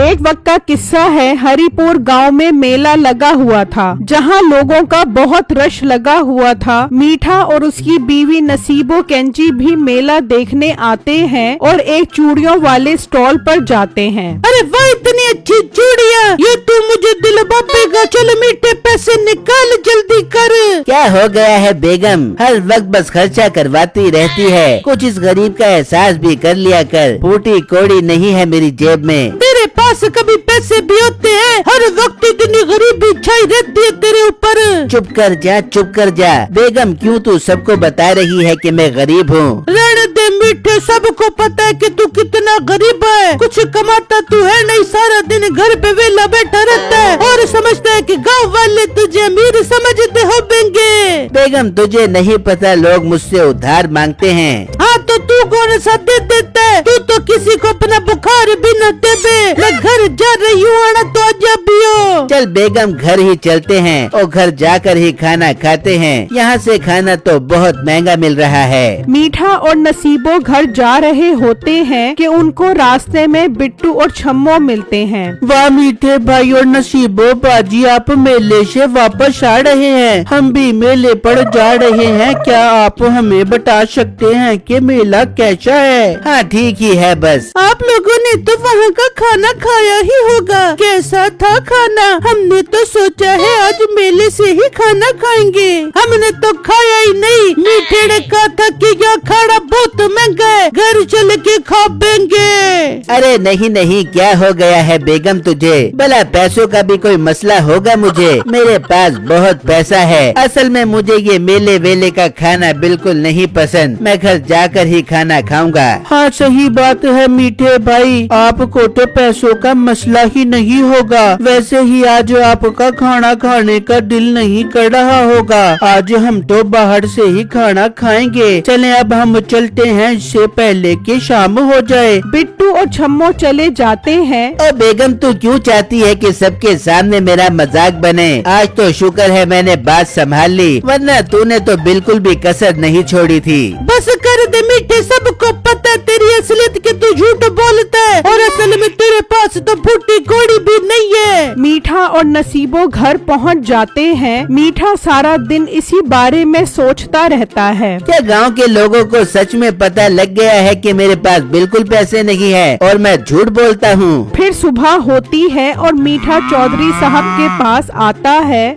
एक वक्त का किस्सा है। हरिपुर गांव में मेला लगा हुआ था, जहां लोगों का बहुत रश लगा हुआ था। मीठा और उसकी बीवी नसीबो कैंची भी मेला देखने आते हैं और एक चूड़ियों वाले स्टॉल पर जाते हैं। अरे वाह, इतनी अच्छी चूड़ियाँ, ये तू मुझे दिलवा देगा। चल मीठे, पैसे निकाल जल्दी कर। क्या हो गया है बेगम, हर वक्त बस खर्चा करवाती रहती है। कुछ इस गरीब का एहसास भी कर लिया कर। फूटी कोड़ी नहीं है मेरी जेब में। तेरे पास कभी पैसे भी होते हैं? हर वक्त इतनी गरीबी छाई रहती है तेरे ऊपर। चुप कर जा, चुप कर जा। बेगम क्यों तू सबको बता रही है कि मैं गरीब हूँ? रहने दे मीठे, सबको पता है कि तू कितना गरीब है। कुछ कमाता तू है नहीं, सारा दिन घर पे वेला बैठा रहता है और समझता है कि गाँव वाले तुझे अमीर समझते होंगे। बेगम तुझे नहीं पता, लोग मुझसे उधार मांगते हैं। हाँ तो तू कौन सा दे देता है? तू तो किसी को अपना बुखार भी न दे दे। मैं घर जा रही हूँ, आना तो आजा भी हो। चल बेगम घर ही चलते हैं और घर जाकर ही खाना खाते हैं। यहाँ से खाना तो बहुत महंगा मिल रहा है। मीठा और नसीबो घर जा रहे होते हैं कि उनको रास्ते में बिट्टू और छम्मो मिलते हैं। वाह मीठे भाई और नसीबो बाजी, आप मेले से वापस आ रहे हैं। हम भी मेले पर जा रहे हैं। क्या आप हमें बता सकते हैं कि मेला कैसा है? हाँ ठीक ही है बस। आप लोगों ने तो वहाँ का खाना खाया ही होगा। कैसा था खाना? हमने तो सोचा है आज मेले से ही खाना खाएंगे। हमने तो खाया ही नहीं। मीठे ने कहा था कि यह खाना बहुत महंगा है, घर चल के खा लेंगे। अरे नहीं नहीं, क्या हो गया है बेगम तुझे? भला पैसों का भी कोई मसला होगा मुझे? मेरे पास बहुत पैसा है। असल में मुझे ये मेले वेले का खाना बिल्कुल नहीं पसंद। मैं घर जाकर ही खाना खाऊंगा। हाँ सही बात है मीठे भाई, आपको तो पैसों का मसला ही नहीं होगा। वैसे ही आज आपका खाना खाने का दिल नहीं कर रहा होगा। आज हम तो बाहर से ही खाना खाएंगे। चलें अब हम चलते हैं, इससे पहले कि शाम हो जाए। बिट्टू और छम्मो चले जाते हैं। ओ बेगम तू क्यों चाहती है कि सबके सामने मेरा मजाक बने? आज तो शुक्र है मैंने बात संभाल ली, वरना तूने तो बिल्कुल भी कसर नहीं छोड़ी थी। बस कर दे मीठे, सबको पता है तेरी असलियत कि तू झूठ बोलता है और असल में तेरे पास तो फूटी कोड़ी भी नहीं है। मीठा और नसीबो घर पहुंच जाते हैं। मीठा सारा दिन इसी बारे में सोचता रहता है। क्या गांव के लोगों को सच में पता लग गया है कि मेरे पास बिल्कुल पैसे नहीं है और मैं झूठ बोलता हूँ? फिर सुबह होती है और मीठा चौधरी साहब के पास आता है।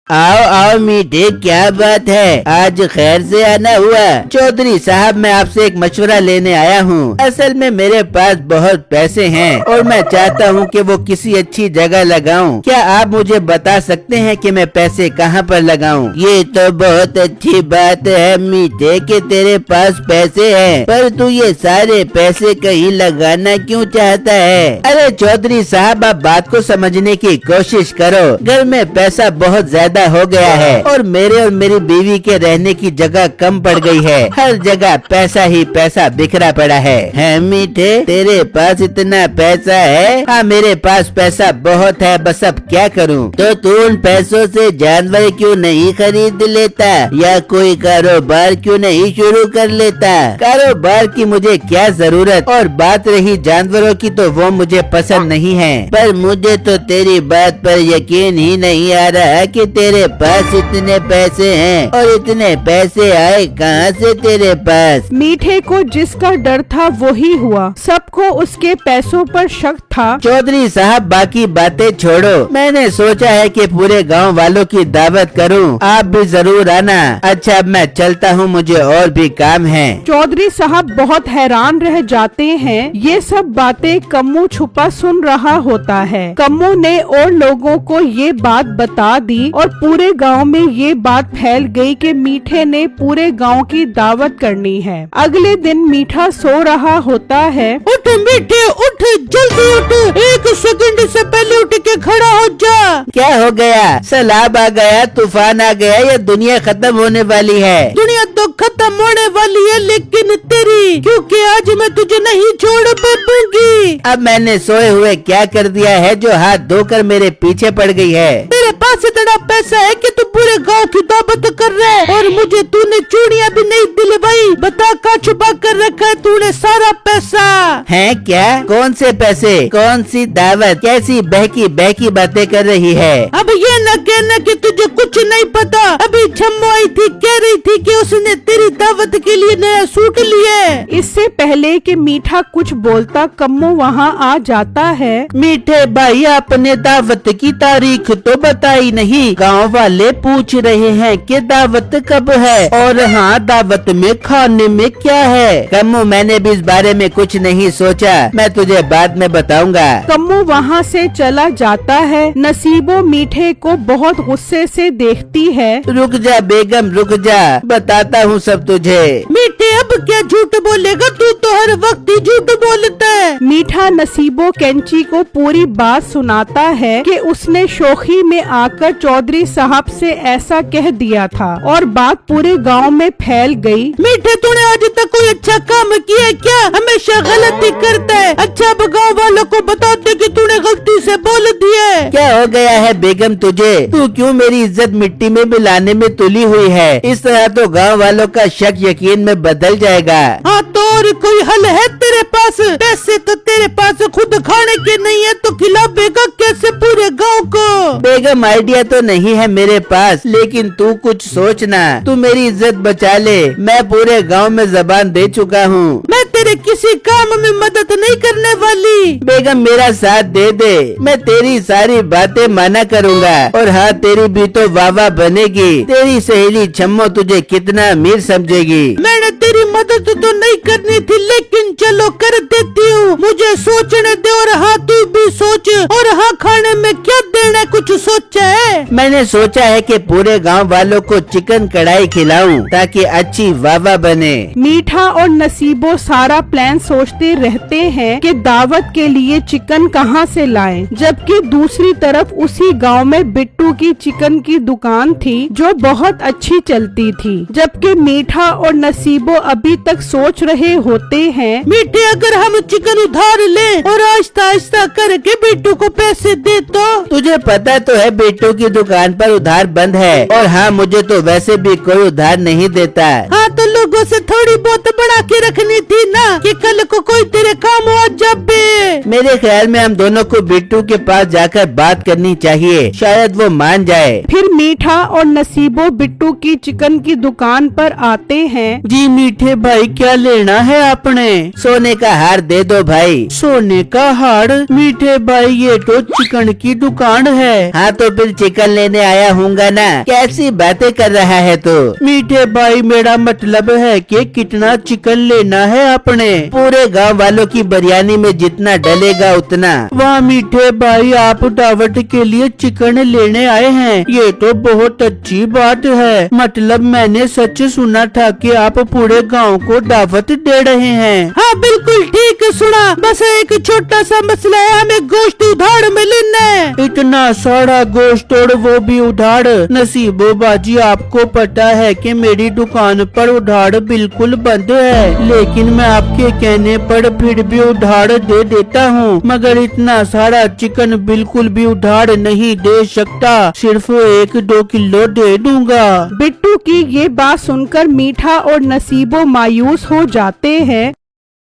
आओ आओ मीठे, क्या बात है, आज खैर से आना हुआ? चौधरी साहब मैं आपसे एक मशवरा लेने आया हूँ। असल में मेरे पास बहुत पैसे हैं और मैं चाहता हूँ कि वो किसी अच्छी जगह लगाऊं। क्या आप मुझे बता सकते हैं कि मैं पैसे कहाँ पर लगाऊं? ये तो बहुत अच्छी बात है मीठे कि तेरे पास पैसे हैं, पर तू ये सारे पैसे कहीं लगाना क्यों चाहता है? अरे चौधरी साहब आप बात को समझने की कोशिश करो। घर में पैसा बहुत ज्यादा हो गया है और मेरे और मेरी बीवी के रहने की जगह कम पड़ गई है। हर जगह पैसा ही पैसा बिखरा पड़ा है मीठे, तेरे पास इतना पैसा है? हाँ मेरे पास पैसा बहुत है, बस अब क्या करूँ? तो तू उन पैसों से जानवर क्यों नहीं खरीद लेता या कोई कारोबार क्यों नहीं शुरू कर लेता? कारोबार की मुझे क्या जरूरत, और बात रही जानवरों की तो वो मुझे पसंद नहीं है। पर मुझे तो तेरी बात पर यकीन ही नहीं आ रहा कि तेरे पास इतने पैसे हैं, और इतने पैसे आए कहाँ से तेरे पास? मीठे को जिसका डर था वही हुआ। सबको उसके पैसों पर शक था। चौधरी साहब बाकी बातें छोड़ो, मैंने सोचा है कि पूरे गांव वालों की दावत करूं, आप भी जरूर आना। अच्छा अब मैं चलता हूं, मुझे और भी काम है। चौधरी साहब बहुत हैरान रह जाते हैं। ये सब बातें कम्मू छुपा सुन रहा होता है। कम्मू ने और लोगों को ये बात बता दी और पूरे गांव में ये बात फैल गई कि मीठे ने पूरे गांव की दावत करनी है। अगले दिन मीठा सो रहा होता है। उठ मीठे उठ, जल्दी उठ, एक सेकंड से पहले उठ के खड़ा हो जा। क्या हो गया? सैलाब आ गया, तूफान आ गया या दुनिया खत्म होने वाली है? दुनिया तो खत्म होने वाली है लेकिन तेरी, क्योंकि आज मैं तुझे नहीं छोड़ पाऊंगी। अब मैंने सोए हुए क्या कर दिया है जो हाथ धोकर मेरे पीछे पड़ गई है? तेरे तेरे पास इतना पैसा है कि तू पूरे गांव की दावत कर रहा है और मुझे तूने चूड़ियां भी नहीं दिलवाई। बता कहाँ छुपा कर रखा है तूने सारा पैसा? है क्या? कौन से पैसे? कौन सी दावत? कैसी बहकी बहकी बातें कर रही है? अब ये न कहना कि तुझे कुछ नहीं पता। अभी छम्मो आई थी, कह रही थी कि उसने तेरी दावत के लिए नया सूट लिया। इससे पहले कि मीठा कुछ बोलता कम्मो वहाँ आ जाता है। मीठे भाई, आपने दावत की तारीख तो बताई नहीं। गांव वाले पूछ रहे हैं कि दावत कब है और हाँ, दावत में खाने में क्या है? कम्मू, मैंने भी इस बारे में कुछ नहीं सोचा, मैं तुझे बाद में बताऊंगा। कम्मो वहाँ से चला जाता है। नसीबो मीठे को बहुत गुस्से से देखती है। रुक जा बेगम, रुक जा, बताता हूँ सब तुझे। मीठे, अब क्या झूठ बोलेगा? तू तो हर वक्त ही झूठ बोलता है। मीठा नसीबो कैंची को पूरी बात सुनाता है कि उसने शोखी में आकर चौधरी साहब से ऐसा कह दिया था और बात पूरे गांव में फैल गई। मीठे, तूने आज तक कोई अच्छा काम किया है क्या? हमेशा गलती करता है। अच्छा, अब गाँव वालों को बता दे कि तूने गलती से बोल दिया है। क्या हो गया है बेगम तुझे? तू क्यों मेरी इज्जत मिट्टी में मिलाने में तुली हुई है? इस तरह तो गांव वालों का शक यकीन में बदल जाएगा। हाँ, तो और कोई हल है तेरे पास? पैसे तो तेरे पास खुद खाने के नहीं है तो खिलाएगा कैसे पूरे गांव को? बेगम, आइडिया तो नहीं है मेरे पास, लेकिन तू कुछ सोचना। तू मेरी इज्जत बचा ले, मैं पूरे गांव में जबान दे चुका हूँ। मैं तेरे किसी काम में मदद नहीं करने वाली। बेगम, मेरा साथ दे दे, मैं तेरी सारी बातें माना करूँगा। और हाँ, तेरी भी तो वाह बनेगी। तेरी सहेली छम्मो तुझे कितना अमीर समझेगी। मैंने तेरी मदद तो नहीं करनी थी, लेकिन चलो कर देती हूँ। मुझे सोचने दे। और हाँ, तू भी सोच। और हाँ, खाने में क्या देना है, कुछ सोचा है? मैंने सोचा है कि पूरे गांव वालों को चिकन कढ़ाई खिलाऊं ताकि अच्छी वाह बने। मीठा और नसीबो सारा प्लान सोचते रहते हैं कि दावत के लिए चिकन कहां से लाएं, जबकि दूसरी तरफ उसी गांव में बिट्टू की चिकन की दुकान थी जो बहुत अच्छी चलती थी। जबकि मीठा और नसीबो अभी तक सोच रहे होते हैं। मीठे, अगर हम चिकन उधार ले और आहिस्ता आहिस्ता करके बिट्टू को पैसे दे तो? तुझे पता तो है बिट्टू की दुकान पर उधार बंद है। और हाँ, मुझे तो वैसे भी कोई उधार नहीं देता। हाँ, तो लोगों से थोड़ी बहुत बढ़ा के रखनी थी ना कि कल को कोई तेरे काम आ जाए। मेरे ख्याल में हम दोनों को बिट्टू के पास जाकर बात करनी चाहिए, शायद वो मान जाए। फिर मीठा और नसीबो बिट्टू की चिकन की दुकान पर आते हैं। जी मीठे भाई, क्या लेना है आपने? सोने का हार दे दो भाई। सोने का हार? मीठे भाई, ये तो चिकन की दुकान है। हाँ, तो फिर चिकन लेने आया हूँगा ना। कैसी बातें कर रहा है तू? मीठे भाई, मेरा मतलब है कि कितना चिकन लेना है आपने? पूरे गांव वालों की बिरयानी में जितना डलेगा उतना। वाह मीठे भाई, आप दावत के लिए चिकन लेने आए हैं, ये तो बहुत अच्छी बात है। मतलब मैंने सच सुना था कि आप पूरे गांव को दावत दे रहे हैं। हाँ, बिल्कुल ठीक सुना। बस एक छोटा सा मसला है, हमें गोश्त उधार में लेना है। इतना सारा गोश्त और वो भी उधार? नसीबो बाजी, आपको पता है कि मेरी दुकान पर उधार बिल्कुल बंद है, लेकिन मैं आपके कहने पर फिर भी उधार दे देता हूँ। मगर इतना सारा चिकन बिल्कुल भी उधार नहीं दे सकता, सिर्फ 1-2 किलो दे दूंगा। बिट्टू की ये बात सुनकर मीठा और नसीबो मायूस हो जाते हैं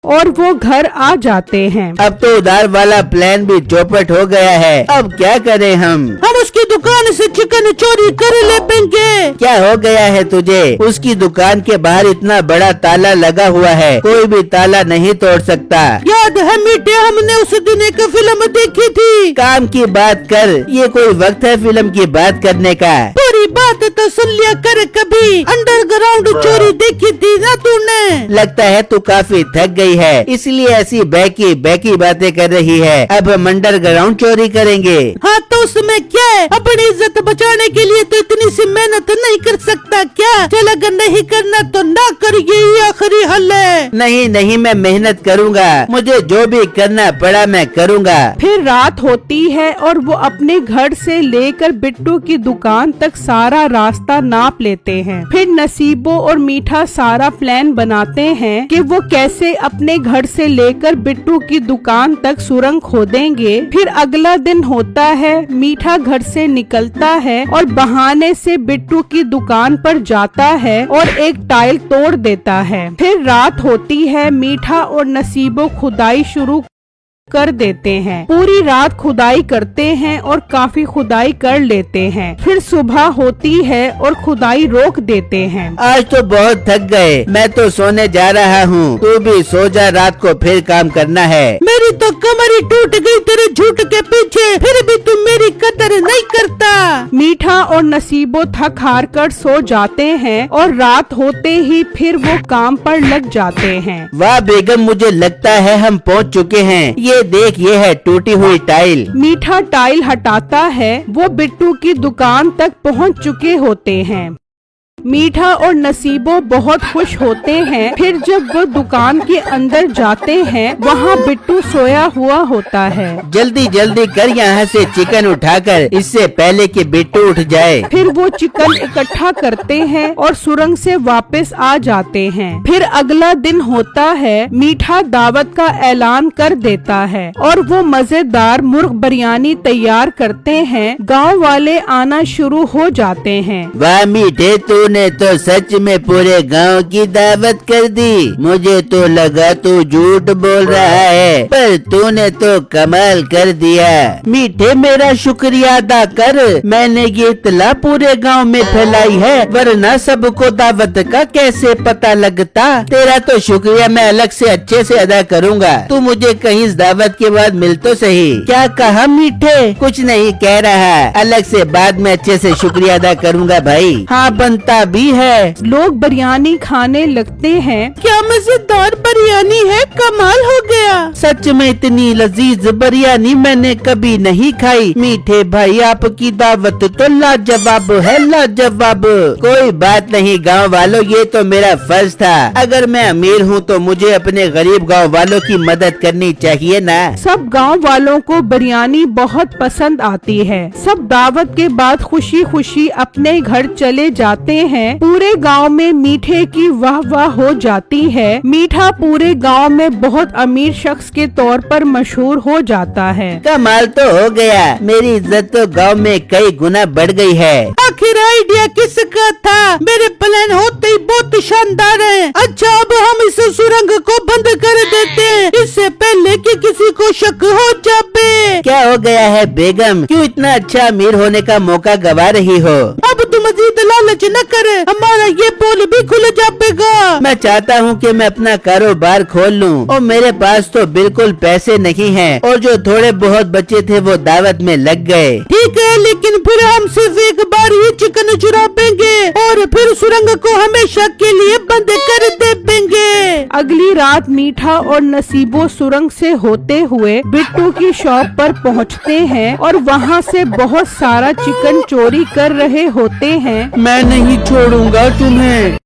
और वो घर आ जाते हैं। अब तो उधार वाला प्लान भी चौपट हो गया है, अब क्या करें हम? उसकी दुकान से चिकन चोरी कर लेंगे। क्या हो गया है तुझे? उसकी दुकान के बाहर इतना बड़ा ताला लगा हुआ है, कोई भी ताला नहीं तोड़ सकता। याद है मीठे, हमने उस दिन एक फिल्म देखी थी। काम की बात कर, ये कोई वक्त है फिल्म की बात करने का? पूरी बात तो सुन लिया कर। कभी अंडरग्राउंड चोरी देखी थी ना तूने? लगता है तू काफी थक गई है, इसलिए ऐसी बहकी बातें कर रही है। अब हम अंडरग्राउंड चोरी करेंगे। हाँ, तो उसमें क्या है? अपनी इज्जत बचाने के लिए तो इतनी सी मेहनत नहीं कर सकता क्या? चल, अगर नहीं करना तो ना कर, यही आखिरी हल है। नहीं, मैं मेहनत करूँगा, मुझे जो भी करना पड़ा मैं करूँगा। फिर रात होती है और वो अपने घर से लेकर बिट्टू की दुकान तक सारा रास्ता नाप लेते हैं। फिर नसीबो और मीठा सारा प्लान बनाते हैं कि वो कैसे अपने घर से लेकर बिट्टू की दुकान तक सुरंग खोदेंगे। फिर अगला दिन होता है, मीठा घर से निकलता है और बहाने से बिट्टू की दुकान पर जाता है और एक टाइल तोड़ देता है। फिर रात होती है, मीठा और नसीबो खुदाई शुरू कर देते हैं। पूरी रात खुदाई करते हैं और काफी खुदाई कर लेते हैं। फिर सुबह होती है और खुदाई रोक देते हैं। आज तो बहुत थक गए, मैं तो सोने जा रहा हूँ। तू भी सो जा, रात को फिर काम करना है। मेरी तो कमर ही टूट गई तेरे झूठ के पीछे, फिर भी तुम मेरी कदर नहीं करता। मीठा और नसीबो थक हार कर सो जाते हैं और रात होते ही फिर वो काम पर लग जाते हैं। वाह बेगम, मुझे लगता है हम पहुँच चुके हैं। ये देख, ये है टूटी हुई टाइल। मीठा टाइल हटाता है, वो बिट्टू की दुकान तक पहुंच चुके होते हैं। मीठा और नसीबो बहुत खुश होते हैं। फिर जब वो दुकान के अंदर जाते हैं, वहाँ बिट्टू सोया हुआ होता है। जल्दी जल्दी कर यहाँ से चिकन उठाकर, इससे पहले कि बिट्टू उठ जाए। फिर वो चिकन इकट्ठा करते हैं और सुरंग से वापस आ जाते हैं। फिर अगला दिन होता है, मीठा दावत का ऐलान कर देता है और वो मजेदार मुर्ग बिरयानी तैयार करते हैं। गांव वाले आना शुरू हो जाते हैं। वाह मीठे, तूने तो सच में पूरे गांव की दावत कर दी। मुझे तो लगा तू झूठ बोल रहा है, पर तूने तो कमाल कर दिया। मीठे, मेरा शुक्रिया अदा कर। मैंने ये इत्तला पूरे गांव में फैलाई है, वरना सबको दावत का कैसे पता लगता। तेरा तो शुक्रिया मैं अलग से अच्छे से अदा करूँगा। तू मुझे कहीं इस दावत के बाद मिल तो सही। क्या कहा मीठे? कुछ नहीं कह रहा, अलग से बाद में अच्छे से शुक्रिया अदा करूँगा भाई। हाँ, बनता भी है। लोग बिरयानी खाने लगते हैं। क्या मजेदार बिरयानी है, कमाल हो गया। सच में इतनी लजीज बिरयानी मैंने कभी नहीं खाई। मीठे भाई, आपकी दावत तो लाजवाब है, लाजवाब। कोई बात नहीं गांव वालों, ये तो मेरा फर्ज था। अगर मैं अमीर हूँ तो मुझे अपने गरीब गांव वालों की मदद करनी चाहिए ना। सब गांव वालों को बिरयानी बहुत पसंद आती है। सब दावत के बाद खुशी खुशी अपने घर चले जाते हैं। पूरे गांव में मीठे की वाह वाह हो जाती है। मीठा पूरे गांव में बहुत अमीर शख्स के तौर पर मशहूर हो जाता है। कमाल तो हो गया, मेरी इज्जत तो गांव में कई गुना बढ़ गई है। आखिर आइडिया किसका था? मेरे प्लान होते ही बहुत शानदार है। अच्छा, अब हम इस सुरंग को बंद कर देते हैं, इससे पहले कि किसी को शक हो जाए। क्या हो गया है बेगम, क्यों इतना अच्छा अमीर होने का मौका गवा रही हो? अब तुम मजीद लालच न कर, हमारा ये पोल भी खुल जाएगा। मैं चाहता हूँ कि मैं अपना कारोबार खोल लूँ और मेरे पास तो बिल्कुल पैसे नहीं हैं और जो थोड़े बहुत बचे थे वो दावत में लग गए। ठीक है, लेकिन फिर हम सिर्फ एक बार ही चिकन चुरा पाएंगे और फिर सुरंग को हमेशा के लिए बंद कर देंगे। अगली रात मीठा और नसीबो सुरंग से होते हुए बिट्टू की शॉप पर पहुंचते हैं और वहां से बहुत सारा चिकन चोरी कर रहे होते हैं। मैं नहीं छोड़ूंगा तुम्हें।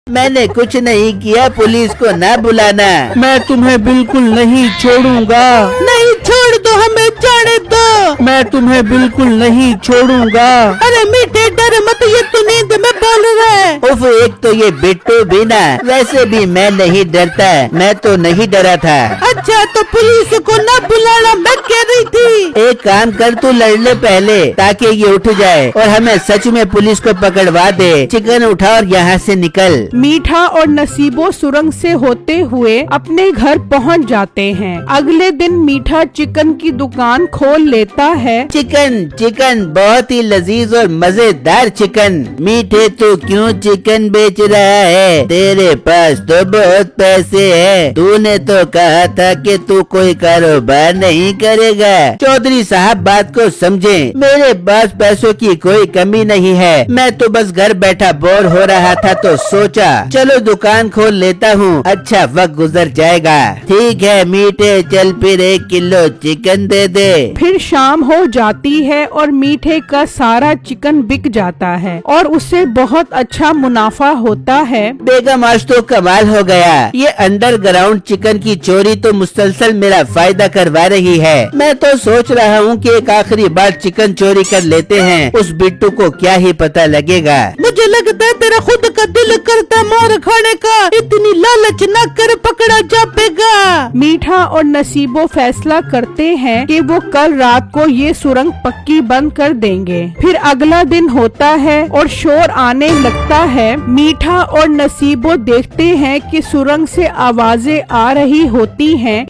मैंने कुछ नहीं किया, पुलिस को ना बुलाना। मैं तुम्हें बिल्कुल नहीं छोड़ूंगा। नहीं छोड़ दो, हमें जाने दो। मैं तुम्हें बिल्कुल नहीं छोड़ूंगा। अरे मीठे, डर मत, ये तो नींद में बोल रहा है। उफ, एक तो ये बिट्टू भी ना, वैसे भी मैं नहीं डरता, मैं तो नहीं डरा था। अच्छा, तो पुलिस को ना बुलाना मैं कह रही थी। एक काम कर, तू लड़ ले पहले ताकि ये उठ जाए और हमें सच में पुलिस को पकड़वा दे। चिकन उठा और यहाँ से निकल। मीठा और नसीबो सुरंग से होते हुए अपने घर पहुंच जाते हैं। अगले दिन मीठा चिकन की दुकान खोल लेता है। चिकन चिकन, बहुत ही लजीज और मजेदार चिकन। मीठे, तू क्यों चिकन बेच रहा है? तेरे पास तो बहुत पैसे हैं। तूने तो कहा था कि तू कोई कारोबार नहीं करेगा। चौधरी साहब, बात को समझे, मेरे पास पैसों की कोई कमी नहीं है। मैं तो बस घर बैठा बोर हो रहा था तो सोचा चलो दुकान खोल लेता हूँ, अच्छा वक्त गुजर जाएगा। ठीक है मीठे, चल फिर 1 किलो चिकन दे दे। फिर शाम हो जाती है और मीठे का सारा चिकन बिक जाता है और उसे बहुत अच्छा मुनाफा होता है। बेगम, आज तो कमाल हो गया। ये अंडरग्राउंड चिकन की चोरी तो मुसलसल मेरा फायदा करवा रही है। मैं तो सोच सोच रहा हूँ कि एक आखिरी बार चिकन चोरी कर लेते हैं, उस बिट्टू को क्या ही पता लगेगा। मुझे लगता है तेरा खुद का दिल करता मार खाने का, इतनी लालच न कर, पकड़ा जाएगा। मीठा और नसीबो फैसला करते हैं कि वो कल रात को ये सुरंग पक्की बंद कर देंगे। फिर अगला दिन होता है और शोर आने लगता है। मीठा और नसीबो देखते हैं कि सुरंग से आवाजें आ रही होती हैं।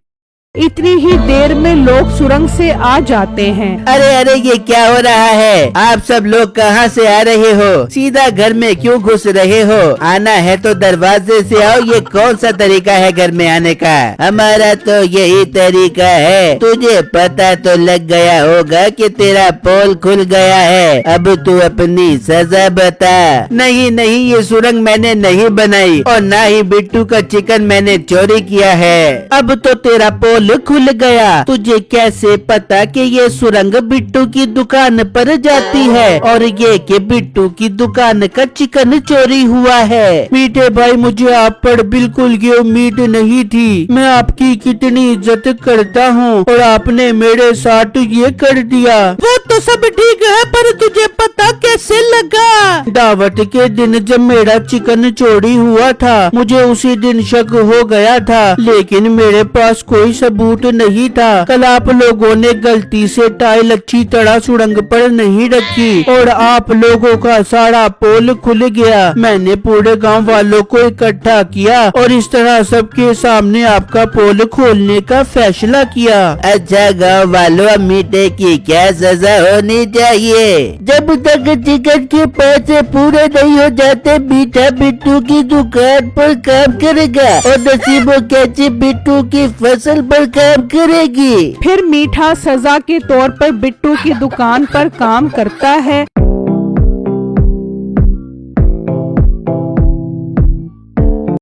इतनी ही देर में लोग सुरंग से आ जाते हैं। अरे अरे ये क्या हो रहा है? आप सब लोग कहाँ से आ रहे हो? सीधा घर में क्यों घुस रहे हो? आना है तो दरवाजे से आओ। ये कौन सा तरीका है घर में आने का? हमारा तो यही तरीका है। तुझे पता तो लग गया होगा कि तेरा पोल खुल गया है। अब तू अपनी सजा बता। नहीं नहीं, ये सुरंग मैंने नहीं बनाई और ना ही बिट्टू का चिकन मैंने चोरी किया है। अब तो तेरा पोल खुल गया। तुझे कैसे पता कि ये सुरंग बिट्टू की दुकान पर जाती है और ये कि बिट्टू की दुकान का चिकन चोरी हुआ है? मीठे भाई, मुझे आप पर बिल्कुल ये उम्मीद नहीं थी। मैं आपकी कितनी इज्जत करता हूँ और आपने मेरे साथ ये कर दिया। वो तो सब ठीक है, पर तुझे पता कैसे लगा? दावत के दिन जब मेरा चिकन चोरी हुआ था, मुझे उसी दिन शक हो गया था, लेकिन मेरे पास कोई सबूत नहीं था। कल आप लोगों ने गलती से टाइल अच्छी तरह सुरंग पर नहीं रखी और आप लोगों का सारा पोल खुल गया। मैंने पूरे गांव वालों को इकट्ठा किया और इस तरह सबके सामने आपका पोल खोलने का फैसला किया। अच्छा गाँव वालों, अब मीठे की क्या सजा होनी चाहिए? जब तक चिकन के पैसे पूरे नहीं हो जाते, मीठा बिट्टू की दुकान पर काम करेगा और नसीबो कैची बिट्टू की फसल पर काम करेगी। फिर मीठा सजा के तौर पर बिट्टू की दुकान पर काम करता है।